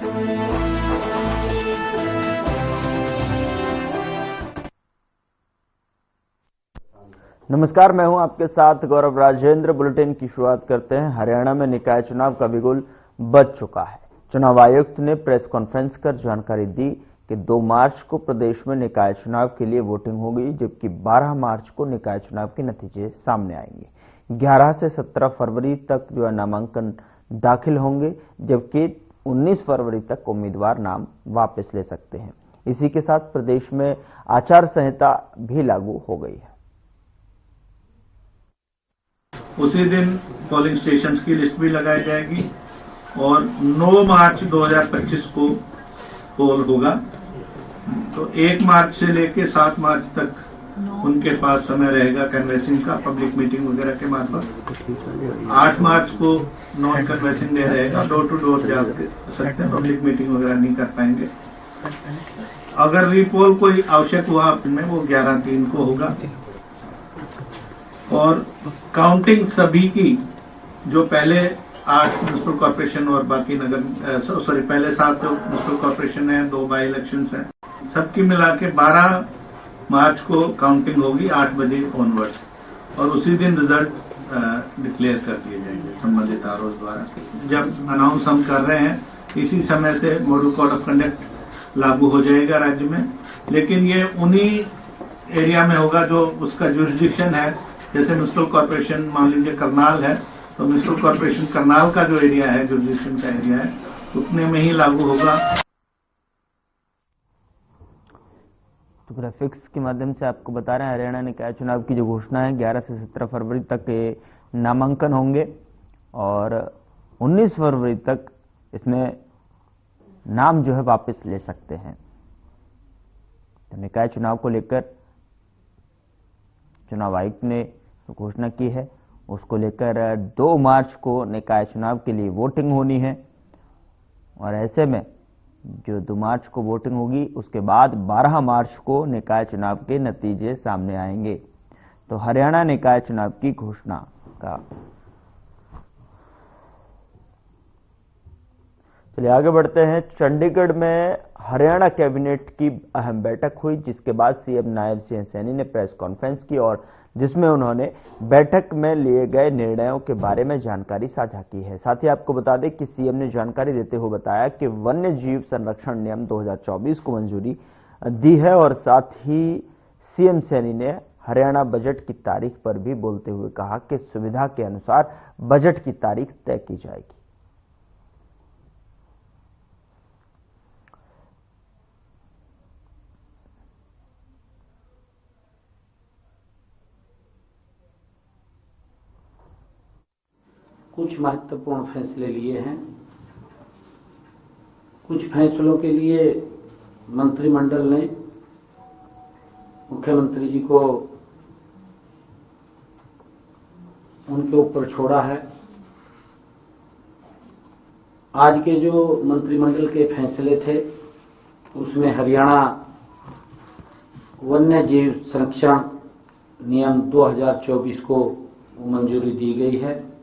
नमस्कार, मैं हूं आपके साथ गौरव राजेंद्र। बुलेटिन की शुरुआत करते हैं। हरियाणा में निकाय चुनाव का बिगुल बज चुका है। चुनाव आयुक्त ने प्रेस कॉन्फ्रेंस कर जानकारी दी कि 2 मार्च को प्रदेश में निकाय चुनाव के लिए वोटिंग होगी, जबकि 12 मार्च को निकाय चुनाव के नतीजे सामने आएंगे। 11 से 17 फरवरी तक जो है नामांकन दाखिल होंगे, जबकि 19 फरवरी तक उम्मीदवार नाम वापस ले सकते हैं। इसी के साथ प्रदेश में आचार संहिता भी लागू हो गई है। उसी दिन पोलिंग स्टेशंस की लिस्ट भी लगाई जाएगी और 9 मार्च 2025 को पोल होगा। तो 1 मार्च से लेकर 7 मार्च तक उनके पास समय रहेगा कैनवेसिंग का, पब्लिक मीटिंग वगैरह के मार्फत। 8 मार्च को नॉन कैनवेसिंग डे रहेगा, डोर टू डोर जा सकते हैं, पब्लिक मीटिंग वगैरह नहीं कर पाएंगे। अगर रीपोल कोई आवश्यक हुआ में वो 11/3 को होगा। और काउंटिंग सभी की जो पहले 8 म्युनिसिपल कॉर्पोरेशन और बाकी पहले 7 म्युनिसिपल कॉर्पोरेशन है, 2 बाई इलेक्शंस हैं, सबकी मिला के 12 मार्च को काउंटिंग होगी 8 बजे ऑनवर्ड्स, और उसी दिन रिजल्ट डिक्लेयर कर दिए जाएंगे संबंधित आरओ द्वारा। जब अनाउंस हम कर रहे हैं, इसी समय से मॉडल कोड ऑफ कंडक्ट लागू हो जाएगा राज्य में, लेकिन ये उन्हीं एरिया में होगा जो उसका जुरिसडिक्शन है। जैसे म्युनिसिपल कॉर्पोरेशन मान लीजिए करनाल है, तो म्युनिसिपल कॉर्पोरेशन करनाल का जो एरिया है, जुरिसडिक्शन का एरिया है, उतने में ही लागू होगा। तो ग्राफिक्स के माध्यम से आपको बता रहे हैं हरियाणा निकाय चुनाव की जो घोषणा है, 11 से 17 फरवरी तक ये नामांकन होंगे और 19 फरवरी तक इसमें नाम जो है वापस ले सकते हैं। तो निकाय चुनाव को लेकर चुनाव आयुक्त ने घोषणा की है, उसको लेकर 2 मार्च को निकाय चुनाव के लिए वोटिंग होनी है। और ऐसे में जो 2 मार्च को वोटिंग होगी, उसके बाद 12 मार्च को निकाय चुनाव के नतीजे सामने आएंगे। तो हरियाणा निकाय चुनाव की घोषणा का चलिए आगे बढ़ते हैं। चंडीगढ़ में हरियाणा कैबिनेट की अहम बैठक हुई, जिसके बाद सीएम नायब सिंह सैनी ने प्रेस कॉन्फ्रेंस की और जिसमें उन्होंने बैठक में लिए गए निर्णयों के बारे में जानकारी साझा की है। साथ ही आपको बता दें कि सीएम ने जानकारी देते हुए बताया कि वन्य जीव संरक्षण नियम 2024 को मंजूरी दी है और साथ ही सीएम सैनी ने हरियाणा बजट की तारीख पर भी बोलते हुए कहा कि सुविधा के अनुसार बजट की तारीख तय की जाएगी। कुछ महत्वपूर्ण फैसले लिए हैं। कुछ फैसलों के लिए मंत्रिमंडल ने मुख्यमंत्री जी को उनके ऊपर छोड़ा है। आज के जो मंत्रिमंडल के फैसले थे, उसमें हरियाणा वन्य जीव संरक्षण नियम 2024 को मंजूरी दी गई है।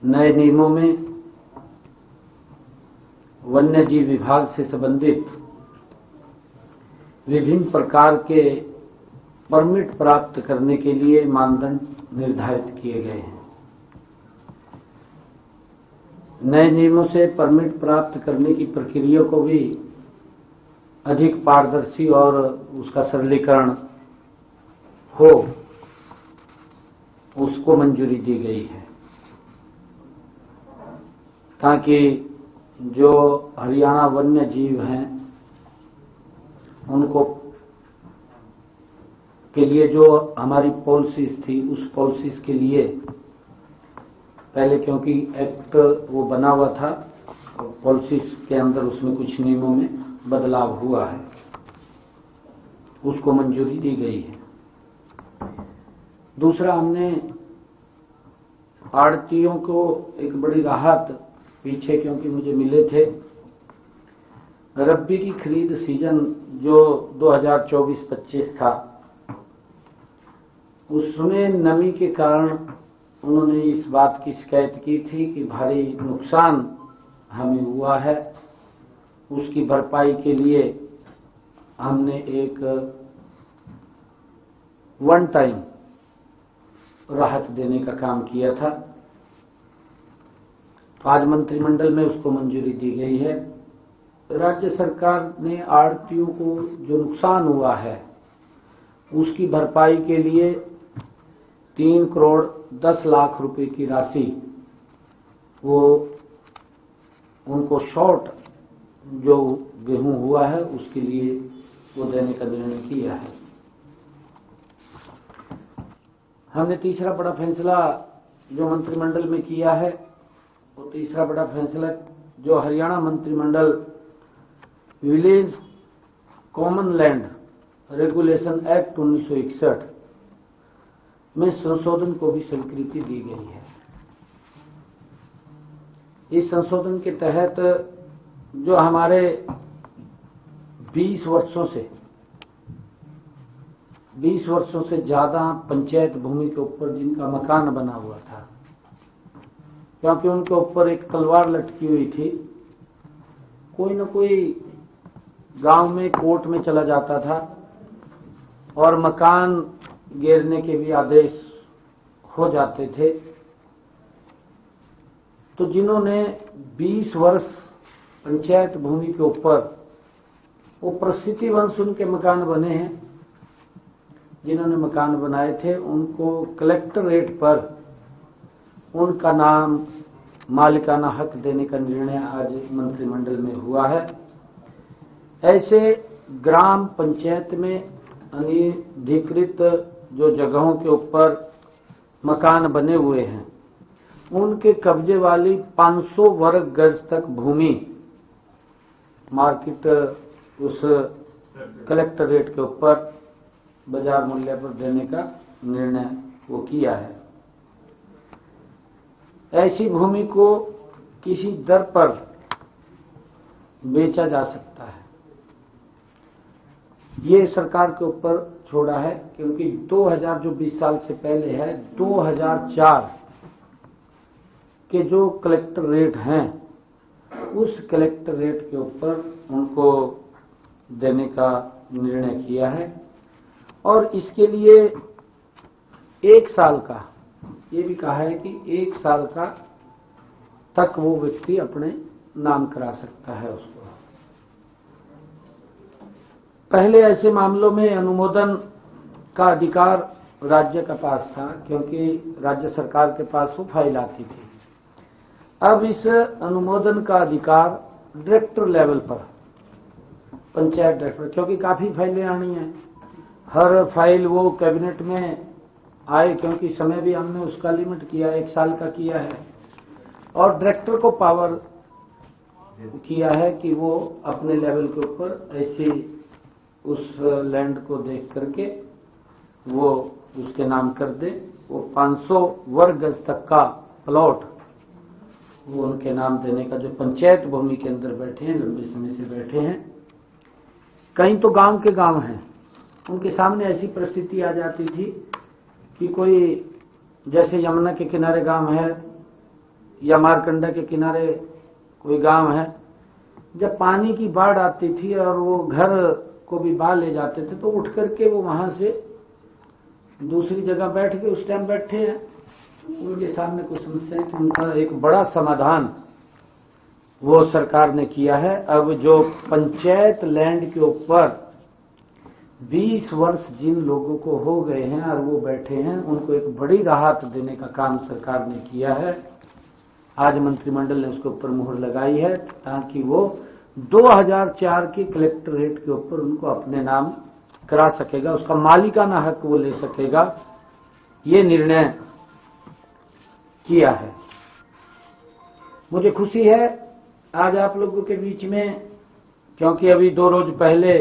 नए नियमों में वन्य जीव विभाग से संबंधित विभिन्न प्रकार के परमिट प्राप्त करने के लिए मानदंड निर्धारित किए गए हैं। नए नियमों से परमिट प्राप्त करने की प्रक्रिया को भी अधिक पारदर्शी और उसका सरलीकरण हो, उसको मंजूरी दी गई है, ताकि जो हरियाणा वन्य जीव हैं उनको के लिए जो हमारी पॉलिसीज थी, उस पॉलिसीज के लिए पहले क्योंकि एक्ट वो बना हुआ था, पॉलिसीज के अंदर उसमें कुछ नियमों में बदलाव हुआ है, उसको मंजूरी दी गई है। दूसरा, हमने आड़तियों को एक बड़ी राहत पीछे क्योंकि मुझे मिले थे, रब्बी की खरीद सीजन जो 2024-25 था, उसमें नमी के कारण उन्होंने इस बात की शिकायत की थी कि भारी नुकसान हमें हुआ है, उसकी भरपाई के लिए हमने एक वन टाइम राहत देने का काम किया था। तो आज मंत्रिमंडल में उसको मंजूरी दी गई है। राज्य सरकार ने आढ़तियों को जो नुकसान हुआ है उसकी भरपाई के लिए 3 करोड़ 10 लाख रुपए की राशि वो उनको शॉर्ट जो गेहूं हुआ है उसके लिए वो देने का निर्णय किया है। हमने तीसरा बड़ा फैसला जो मंत्रिमंडल में किया है वो तीसरा बड़ा फैसला जो हरियाणा मंत्रिमंडल village common land regulation act 1961 में संशोधन को भी स्वीकृति दी गई है। इस संशोधन के तहत जो हमारे 20 वर्षों से ज्यादा पंचायत भूमि के ऊपर जिनका मकान बना हुआ था, क्योंकि उनके ऊपर एक तलवार लटकी हुई थी, कोई न कोई गांव में कोर्ट में चला जाता था और मकान गिरने के भी आदेश हो जाते थे। तो जिन्होंने 20 वर्ष पंचायत भूमि के ऊपर वो प्रसिद्धि वंश उनके मकान बने हैं, जिन्होंने मकान बनाए थे उनको कलेक्टरेट पर उनका नाम मालिकाना हक देने का निर्णय आज मंत्रिमंडल में हुआ है। ऐसे ग्राम पंचायत में अनधिकृत जो जगहों के ऊपर मकान बने हुए हैं उनके कब्जे वाली 500 वर्ग गज तक भूमि मार्केट उस कलेक्टरेट के ऊपर बाजार मूल्य पर देने का निर्णय वो किया है। ऐसी भूमि को किसी दर पर बेचा जा सकता है, ये सरकार के ऊपर छोड़ा है, क्योंकि 2000 जो 20 साल से पहले है 2004 के जो कलेक्टर रेट हैं उस कलेक्टर रेट के ऊपर उनको देने का निर्णय किया है। और इसके लिए 1 साल का ये भी कहा है कि 1 साल का तक वो व्यक्ति अपने नाम करा सकता है उसको। पहले ऐसे मामलों में अनुमोदन का अधिकार राज्य के पास था, क्योंकि राज्य सरकार के पास वो फाइल आती थी। अब इस अनुमोदन का अधिकार डायरेक्टर लेवल पर, पंचायत डायरेक्टर, क्योंकि काफी फाइलें आनी हैं, हर फाइल वो कैबिनेट में आए, क्योंकि समय भी हमने उसका लिमिट किया 1 साल का किया है, और डायरेक्टर को पावर किया है कि वो अपने लेवल के ऊपर ऐसी उस लैंड को देख करके वो उसके नाम कर दे। वो 500 वर्ग गज तक का प्लॉट वो उनके नाम देने का, जो पंचायत भूमि के अंदर बैठे हैं, लंबे समय से बैठे हैं। कहीं तो गांव के गांव हैं, उनके सामने ऐसी परिस्थिति आ जाती थी कि कोई जैसे यमुना के किनारे गांव है या मारकंडा के किनारे कोई गांव है, जब पानी की बाढ़ आती थी और वो घर को भी बहा ले जाते थे तो उठ करके वो वहां से दूसरी जगह बैठ के उस टाइम बैठे हैं, उनके सामने कोई समस्या है कि उनका एक बड़ा समाधान वो सरकार ने किया है। अब जो पंचायत लैंड के ऊपर 20 वर्ष जिन लोगों को हो गए हैं और वो बैठे हैं, उनको एक बड़ी राहत देने का काम सरकार ने किया है। आज मंत्रिमंडल ने उसके ऊपर मुहर लगाई है ताकि वो 2004 के कलेक्टरेट के ऊपर उनको अपने नाम करा सकेगा, उसका मालिकाना हक वो ले सकेगा। ये निर्णय किया है। मुझे खुशी है आज आप लोगों के बीच में, क्योंकि अभी 2 रोज पहले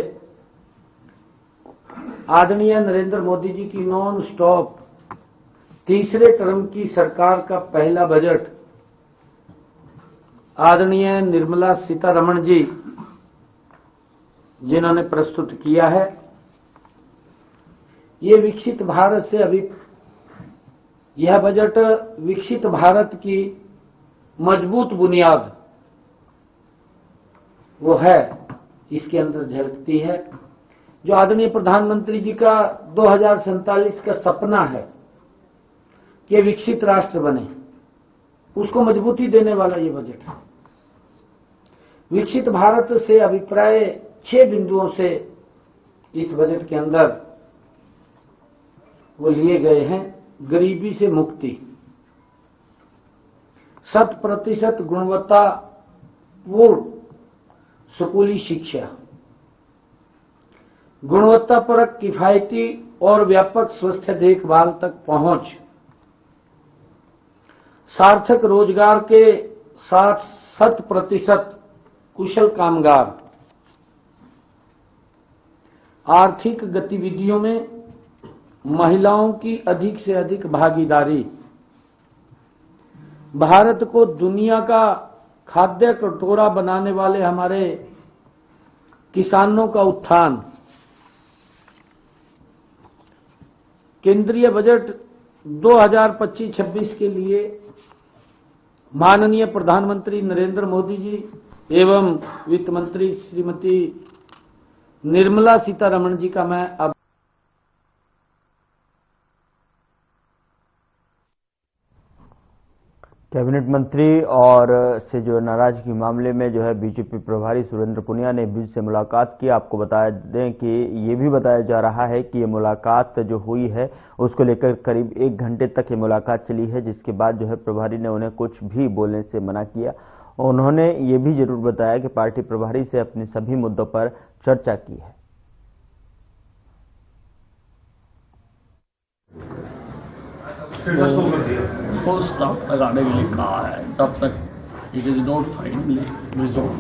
आदरणीय नरेंद्र मोदी जी की नॉन स्टॉप तीसरे टर्म की सरकार का पहला बजट आदरणीय निर्मला सीतारमण जी जिन्होंने प्रस्तुत किया है, ये विकसित भारत से अभी यह बजट विकसित भारत की मजबूत बुनियाद वो है इसके अंदर झलकती है। जो आदरणीय प्रधानमंत्री जी का 2047 का सपना है कि विकसित राष्ट्र बने, उसको मजबूती देने वाला ये बजट है। विकसित भारत से अभिप्राय 6 बिंदुओं से इस बजट के अंदर वो लिए गए हैं। गरीबी से मुक्ति, 100% गुणवत्तापूर्ण स्कूली शिक्षा, गुणवत्तापरक किफायती और व्यापक स्वास्थ्य देखभाल तक पहुंच, सार्थक रोजगार के 60% कुशल कामगार, आर्थिक गतिविधियों में महिलाओं की अधिक से अधिक भागीदारी, भारत को दुनिया का खाद्य कटोरा बनाने वाले हमारे किसानों का उत्थान। केंद्रीय बजट 2025-26 के लिए माननीय प्रधानमंत्री नरेंद्र मोदी जी एवं वित्त मंत्री श्रीमती निर्मला सीतारमण जी का मैं अब कैबिनेट मंत्री और से जो नाराजगी मामले में जो है बीजेपी प्रभारी सुरेंद्र पुनिया ने बीच से मुलाकात की। आपको बता दें कि ये भी बताया जा रहा है कि ये मुलाकात जो हुई है उसको लेकर करीब 1 घंटे तक ये मुलाकात चली है, जिसके बाद जो है प्रभारी ने उन्हें कुछ भी बोलने से मना किया। उन्होंने ये भी जरूर बताया कि पार्टी प्रभारी से अपने सभी मुद्दों पर चर्चा की है। उसको स्टॉप लगाने के लिए कहा है तब तक it is not finally resolve.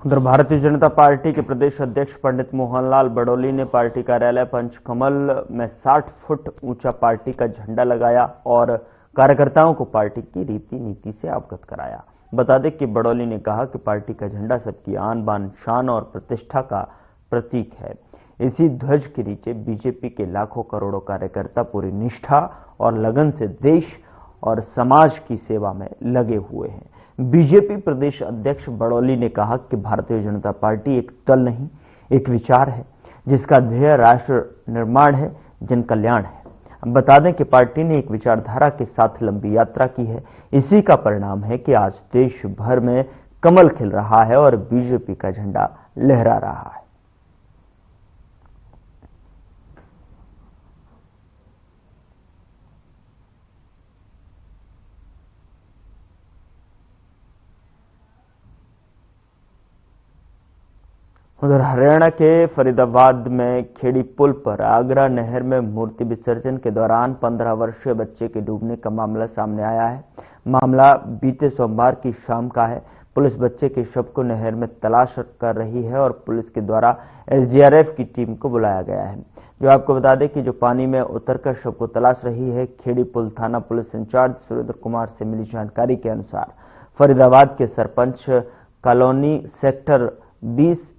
उधर भारतीय जनता पार्टी के प्रदेश अध्यक्ष पंडित मोहनलाल बड़ौली ने पार्टी कार्यालय पंचकमल में 60 फुट ऊंचा पार्टी का झंडा लगाया और कार्यकर्ताओं को पार्टी की रीति नीति से अवगत कराया। बता दें कि बड़ौली ने कहा कि पार्टी का झंडा सबकी आन बान शान और प्रतिष्ठा का प्रतीक है। इसी ध्वज के नीचे बीजेपी के लाखों करोड़ों कार्यकर्ता पूरी निष्ठा और लगन से देश और समाज की सेवा में लगे हुए हैं। बीजेपी प्रदेश अध्यक्ष बड़ौली ने कहा कि भारतीय जनता पार्टी एक दल नहीं, एक विचार है जिसका ध्येय राष्ट्र निर्माण है, जन कल्याण है। बता दें कि पार्टी ने एक विचारधारा के साथ लंबी यात्रा की है। इसी का परिणाम है कि आज देश भर में कमल खिल रहा है और बीजेपी का झंडा लहरा रहा है। उधर हरियाणा के फरीदाबाद में खेड़ी पुल पर आगरा नहर में मूर्ति विसर्जन के दौरान 15 वर्षीय बच्चे के डूबने का मामला सामने आया है। मामला बीते सोमवार की शाम का है। पुलिस बच्चे के शव को नहर में तलाश कर रही है और पुलिस के द्वारा एसडीआरएफ की टीम को बुलाया गया है, जो आपको बता दें कि जो पानी में उतरकर शव को तलाश रही है। खेड़ी पुल थाना पुलिस इंचार्ज सुरेंद्र कुमार से मिली जानकारी के अनुसार फरीदाबाद के sarpanch colony sector 20A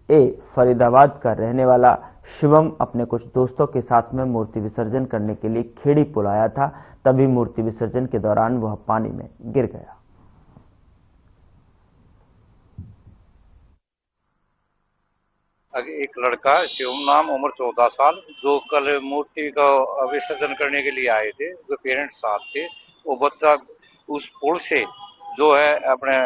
Faridabad का रहने वाला शिवम अपने कुछ दोस्तों के साथ में मूर्ति विसर्जन करने के लिए खेड़ी पुल आया था। तभी मूर्ति विसर्जन के दौरान वह पानी में गिर गया। एक लड़का शिवम नाम, उम्र 14 साल, जो कल मूर्ति का विसर्जन करने के लिए आए थे, जो पेरेंट्स साथ थे, वो बच्चा उस पुल से जो है अपने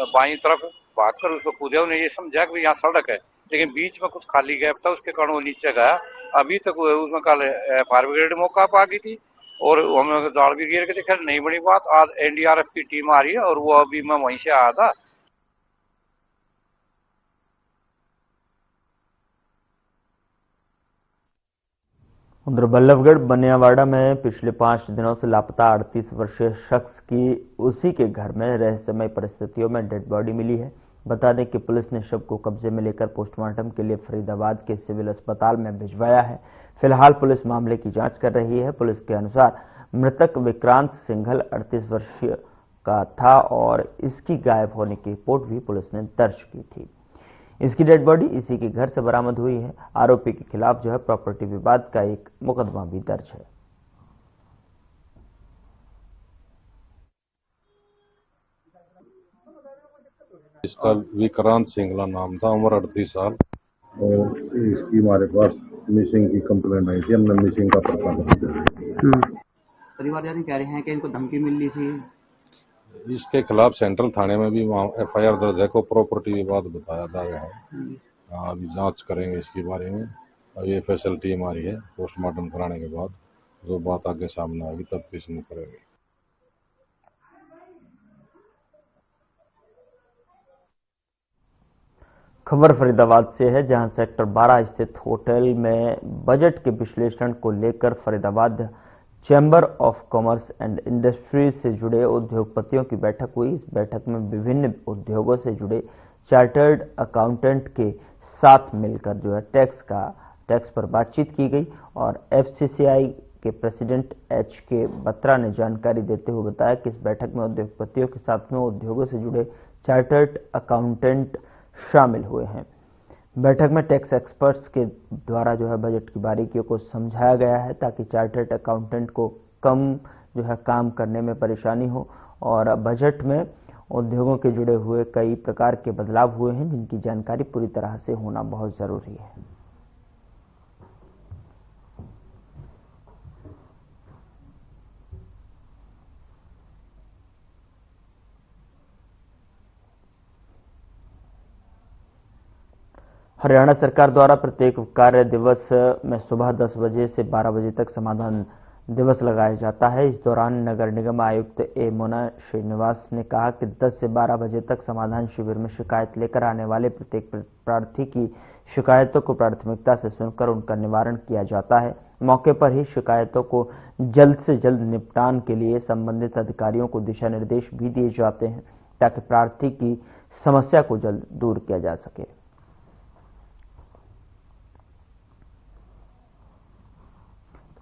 बाईं तरफ भागकर उसको कूदा। उन्हें ये समझा कि यहाँ सड़क है, लेकिन बीच में कुछ खाली गैप था, उसके कारण वो नीचे गया। अभी तक उसमें कल फायर ब्रिगेड मौका पर आ गई थी और हमें जाल भी गिर के खैर नहीं बनी बात। आज एनडीआरएफ की टीम आ रही है और वो अभी मैं वहीं से आया था। उधर बल्लभगढ़ बनियावाड़ा में पिछले 5 दिनों से लापता 38 वर्षीय शख्स की उसी के घर में रहस्यमय परिस्थितियों में डेड बॉडी मिली है। बता दें कि पुलिस ने शव को कब्जे में लेकर पोस्टमार्टम के लिए फरीदाबाद के सिविल अस्पताल में भिजवाया है। फिलहाल पुलिस मामले की जांच कर रही है। पुलिस के अनुसार मृतक विक्रांत सिंघल 38 वर्षीय का था और इसकी गायब होने की रिपोर्ट भी पुलिस ने दर्ज की थी। इसकी डेड बॉडी इसी के घर से बरामद हुई है। आरोपी के खिलाफ जो है प्रॉपर्टी विवाद का एक मुकदमा भी दर्ज है। इसका विक्रांत सिंगला नाम था, उम्र 38 साल। और इसकी हमारे पास मिसिंग की कंप्लेंट आई थी, हमने मिसिंग का पर्चा दर्ज किया। परिवारजन कह रहे हैं कि इनको धमकी मिल रही थी। इसके खिलाफ सेंट्रल थाने में भी वहाँ FIR दर्ज है, को प्रॉपर्टी विवाद बताया जा रहा है। अभी जांच करेंगे इसके बारे में। ये स्पेशल टीम आ रही है, पोस्टमार्टम कराने के बाद जो बात आगे सामने आएगी तब किसी करेंगे। खबर फरीदाबाद से है, जहां सेक्टर 12 स्थित होटल में बजट के विश्लेषण को लेकर Faridabad chamber of commerce and industries से जुड़े उद्योगपतियों की बैठक हुई। इस बैठक में विभिन्न उद्योगों से जुड़े चार्टर्ड अकाउंटेंट के साथ मिलकर जो है टैक्स पर बातचीत की गई और FCCI के प्रेसिडेंट HK बत्रा ने जानकारी देते हुए बताया कि इस बैठक में उद्योगपतियों के साथ में उद्योगों से जुड़े चार्टर्ड अकाउंटेंट शामिल हुए हैं। बैठक में टैक्स एक्सपर्ट्स के द्वारा जो है बजट की बारीकियों को समझाया गया है ताकि चार्टर्ड अकाउंटेंट को कम जो है काम करने में परेशानी हो। और बजट में उद्योगों के जुड़े हुए कई प्रकार के बदलाव हुए हैं जिनकी जानकारी पूरी तरह से होना बहुत जरूरी है। हरियाणा सरकार द्वारा प्रत्येक कार्य दिवस में सुबह 10 बजे से 12 बजे तक समाधान दिवस लगाया जाता है। इस दौरान नगर निगम आयुक्त A मोना श्रीनिवास ने कहा कि 10 से 12 बजे तक समाधान शिविर में शिकायत लेकर आने वाले प्रत्येक प्रार्थी की शिकायतों को प्राथमिकता से सुनकर उनका निवारण किया जाता है। मौके पर ही शिकायतों को जल्द से जल्द निपटान के लिए संबंधित अधिकारियों को दिशा निर्देश भी दिए जाते हैं ताकि प्रार्थी की समस्या को जल्द दूर किया जा सके।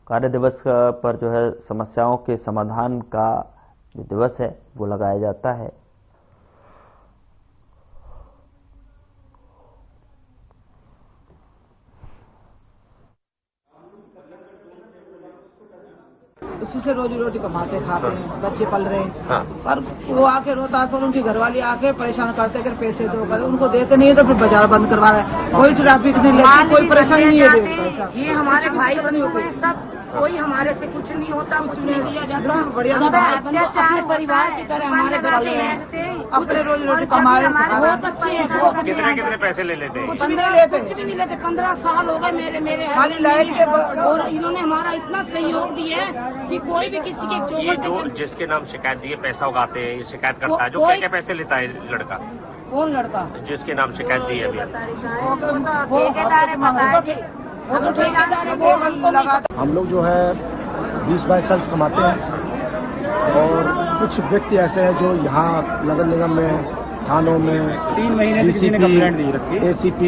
कार्य दिवस पर जो है समस्याओं के समाधान का जो दिवस है वो लगाया जाता है। उसी से रोजी रोटी कमाते खाते हैं, बच्चे पल रहे हैं। हाँ। पर वो आके रोता है, उनकी घरवाली आके परेशान करते हैं कि पैसे दो, कर उनको देते नहीं है तो फिर बाजार बंद करवा रहे हैं। कोई ट्रैफिक नहीं लेती, कोई परेशानी नहीं है। ये हमारे भाई बहन सब, कोई हमारे से कुछ नहीं होता, कुछ नहीं दिया जाता। बढ़िया अपने परिवार की तरह हमारे अपने रोजी रोटी कमाए बहुत अच्छे हैं। कितने पैसे ले लेते हैं? कुछ भी नहीं लेते, कुछ भी नहीं लेते। 15 साल हो गए मेरे खाली लाइट के, और इन्होंने हमारा इतना सहयोग दिया है कि कोई भी किसी के ये जो जिसके नाम शिकायत दिए पैसा उगाते हैं, ये शिकायत करता है, जो क्या क्या पैसे लेता है लड़का? कौन लड़का? जिसके नाम शिकायत दी है अभी? हम लोग जो है 20-22 साल कमाते हैं और कुछ व्यक्ति ऐसे हैं जो यहाँ नगर निगम में, थानों में 3 महीने से कंप्लेंट दी रखी है। ACP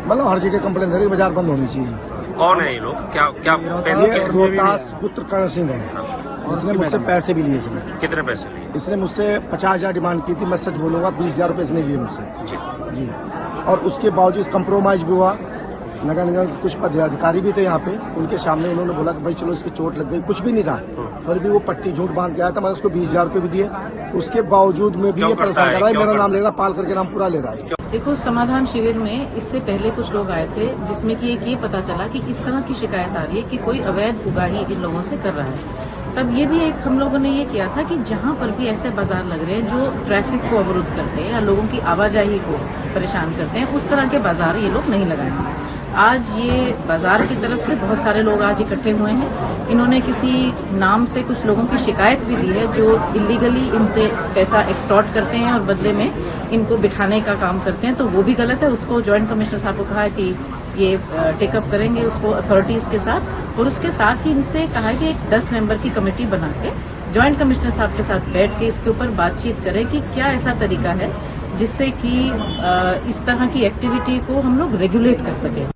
मतलब हर जगह कंप्लेंट है, बाजार बंद होनी चाहिए। कौन है ये लोग? क्या पैसे? रोहतास पुत्र कर्ण सिंह है, जिसने मुझसे पैसे भी लिए थे। कितने पैसे लिए? इसने मुझसे 50,000 डिमांड की थी। मैं सच बोलूंगा 20,000 रुपये इसने लिए मुझसे जी। और उसके बावजूद कंप्रोमाइज भी हुआ। नगर निगम के कुछ पदाधिकारी भी थे यहाँ पे, उनके सामने उन्होंने बोला कि भाई चलो इसकी चोट लग गई, कुछ भी नहीं था, फिर भी वो पट्टी झूठ बांध के आया था। मैंने उसको 20,000 रुपये भी दिए, उसके बावजूद में भी ये परेशान कर रहा है। मेरा नाम ले रहा, पाल करके नाम पूरा ले रहा है। देखो, समाधान शिविर में इससे पहले कुछ लोग आए थे जिसमें कि एक ये पता चला कि इस तरह की शिकायत आ रही है कि कोई अवैध उगाही इन लोगों से कर रहा है। तब ये भी एक हम लोगों ने ये किया था कि जहां पर भी ऐसे बाजार लग रहे हैं जो ट्रैफिक को अवरुद्ध करते हैं या लोगों की आवाजाही को परेशान करते हैं, उस तरह के बाजार ये लोग नहीं लगाएंगे। आज ये बाजार की तरफ से बहुत सारे लोग आज इकट्ठे हुए हैं। इन्होंने किसी नाम से कुछ लोगों की शिकायत भी दी है जो इलीगली इनसे पैसा एक्सटॉर्ट करते हैं और बदले में इनको बिठाने का काम करते हैं, तो वो भी गलत है। उसको ज्वाइंट कमिश्नर साहब को कहा है कि ये टेकअप करेंगे उसको अथॉरिटीज के साथ, और उसके साथ ही इनसे कहा है कि एक 10 मेंबर की कमेटी बना के ज्वाइंट कमिश्नर साहब के साथ बैठ के इसके ऊपर बातचीत करें कि क्या ऐसा तरीका है जिससे कि इस तरह की एक्टिविटी को हम लोग रेगुलेट कर सकें।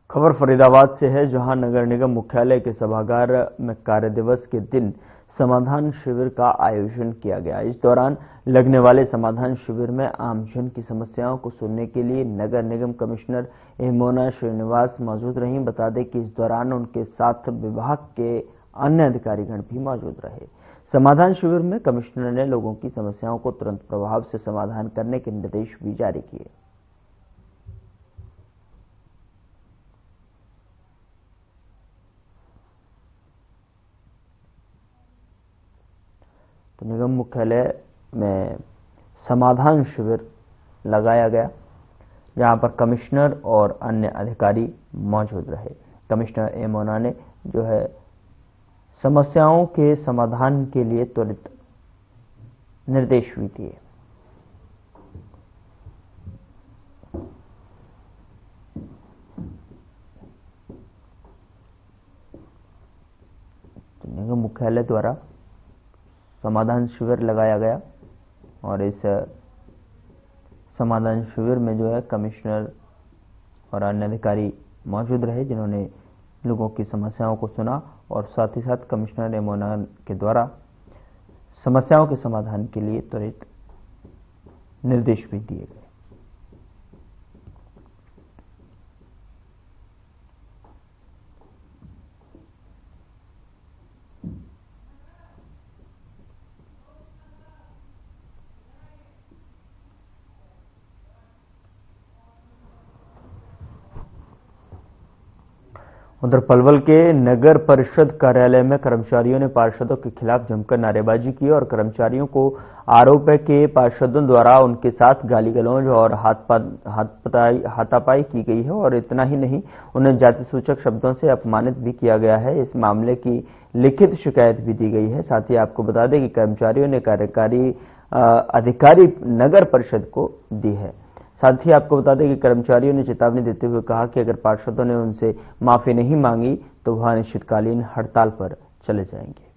खबर फरीदाबाद से है, जहां नगर निगम मुख्यालय के सभागार में कार्य दिवस के दिन समाधान शिविर का आयोजन किया गया। इस दौरान लगने वाले समाधान शिविर में आमजन की समस्याओं को सुनने के लिए नगर निगम कमिश्नर यमुना श्रीनिवास मौजूद रहीं। बता दें कि इस दौरान उनके साथ विभाग के अन्य अधिकारीगण भी मौजूद रहे। समाधान शिविर में कमिश्नर ने लोगों की समस्याओं को तुरंत प्रभाव से समाधान करने के निर्देश भी जारी किए। तो निगम मुख्यालय में समाधान शिविर लगाया गया, जहां पर कमिश्नर और अन्य अधिकारी मौजूद रहे। कमिश्नर यमुना ने जो है समस्याओं के समाधान के लिए त्वरित निर्देश भी दिए। निगम मुख्यालय द्वारा समाधान शिविर लगाया गया और इस समाधान शिविर में जो है कमिश्नर और अन्य अधिकारी मौजूद रहे, जिन्होंने लोगों की समस्याओं को सुना और साथ ही साथ कमिश्नर यमुना के द्वारा समस्याओं के समाधान के लिए त्वरित निर्देश भी दिए गए। उधर पलवल के नगर परिषद कार्यालय में कर्मचारियों ने पार्षदों के खिलाफ जमकर नारेबाजी की और कर्मचारियों को आरोप है कि पार्षदों द्वारा उनके साथ गाली गलौज और हाथापाई की गई है और इतना ही नहीं, उन्हें जाति सूचक शब्दों से अपमानित भी किया गया है। इस मामले की लिखित शिकायत भी दी गई है। साथ ही आपको बता दें कि कर्मचारियों ने कार्यकारी अधिकारी नगर परिषद को दी है। साथ ही आपको बता दें कि कर्मचारियों ने चेतावनी देते हुए कहा कि अगर पार्षदों ने उनसे माफी नहीं मांगी तो वह अनिश्चितकालीन हड़ताल पर चले जाएंगे।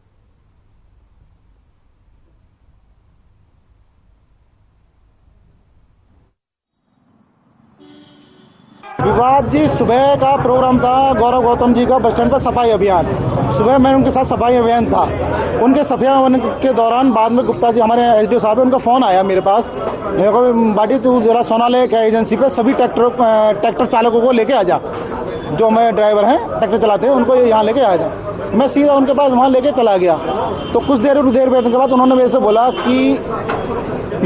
विवाद जी, सुबह का प्रोग्राम था गौरव गौतम जी का बस स्टैंड पर सफाई अभियान। सुबह मैं उनके साथ सफाई अभियान था। उनके सफाई अभियान के दौरान बाद में गुप्ता जी हमारे एसडीओ साहब है, उनका फोन आया मेरे पास, मेरे को बाटी तू जरा सोनाले एजेंसी पे सभी ट्रैक्टर चालकों को लेके आ जा, जो हमारे ड्राइवर हैं ट्रैक्टर चलाते हैं उनको यहाँ लेके आ जा। मैं सीधा उनके पास वहाँ लेके चला गया। तो कुछ देर बैठने के बाद उन्होंने मेरे से बोला कि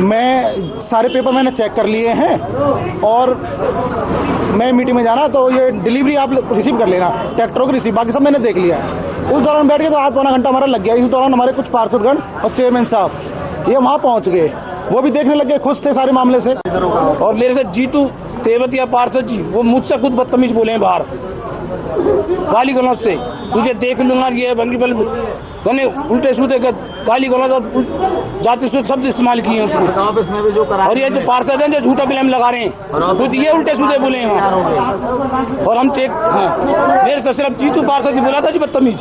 मैं सारे पेपर मैंने चेक कर लिए हैं और मैं मीटिंग में जाना, तो ये डिलीवरी आप रिसीव कर लेना, ट्रैक्टरों की रिसीव, बाकी सब मैंने देख लिया है। उस दौरान बैठ के तो आधा पौना घंटा हमारा लग गया। इस दौरान हमारे कुछ पार्षदगण और चेयरमैन साहब ये वहां पहुंच गए, वो भी देखने लग गए, खुश थे सारे मामले से। और मेरे से जीतू तेवतिया पार्षद जी वो मुझसे खुद बदतमीज बोले हैं बाहर गाली गलौज से, तुझे देख लूंगा, ये बंगी बल गने उल्टे सूते गाली गलौज और जाति सूत शब्द इस्तेमाल किए उसने। और ये जो पार्षद हैं जो झूठा ब्लेम लगा रहे हैं, खुद ये उल्टे सूते बोले हैं और हम चेक मेरे से सिर्फ जीतू पार्षद जी बोला था जी बदतमीज।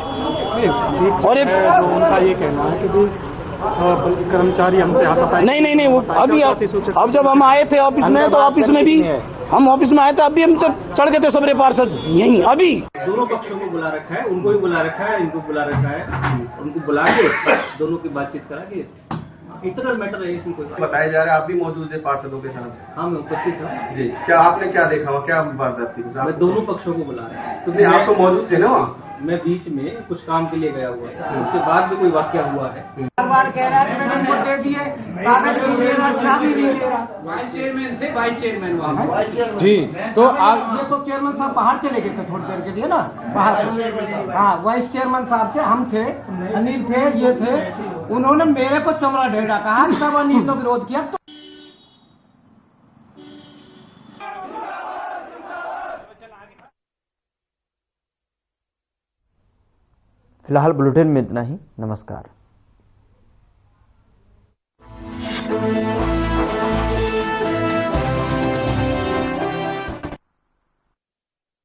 और एक उनका ये कहना है कि कर्मचारी हमसे हाथापाई नहीं वो अभी अब जब हम आए थे ऑफिस में, तो ऑफिस में भी हम ऑफिस में आए थे, अभी हम चढ़ गए थे सबरे पार्षद यहीं। अभी दोनों पक्षों को बुला रखा है, उनको भी बुला रखा है, इनको बुला रखा है, उनको बुला के दोनों की बातचीत करा के इंटरनल मैटर है इसमें। कोई बताया जा रहा है आप भी मौजूद है पार्षदों के साथ? हाँ मैं उपस्थित हूँ जी। क्या आपने क्या देखा हुआ, क्या वारदात थी? मैं दोनों पक्षों को बुला रहा है क्योंकि आप तो मौजूद थे ना वहाँ? मैं बीच में कुछ काम के लिए गया हुआ था, उसके बाद भी कोई वाकया हुआ है। बार कह रहा है मैंने उनको दे दिए, कागज भी दे रहा, चाबी भी दे रहा। वाइस चेयरमैन थे, वाइस चेयरमैन वहाँ जी। तो आप ये तो चेयरमैन साहब बाहर चले गए थे थोड़ी देर के लिए ना बाहर। हाँ वाइस चेयरमैन साहब थे, हम थे, अनिल थे, ये थे, उन्होंने मेरे को चमड़ा ढेड़ा कहा, सब अनिल का विरोध किया। फिलहाल बुलेटिन में इतना ही। नमस्कार।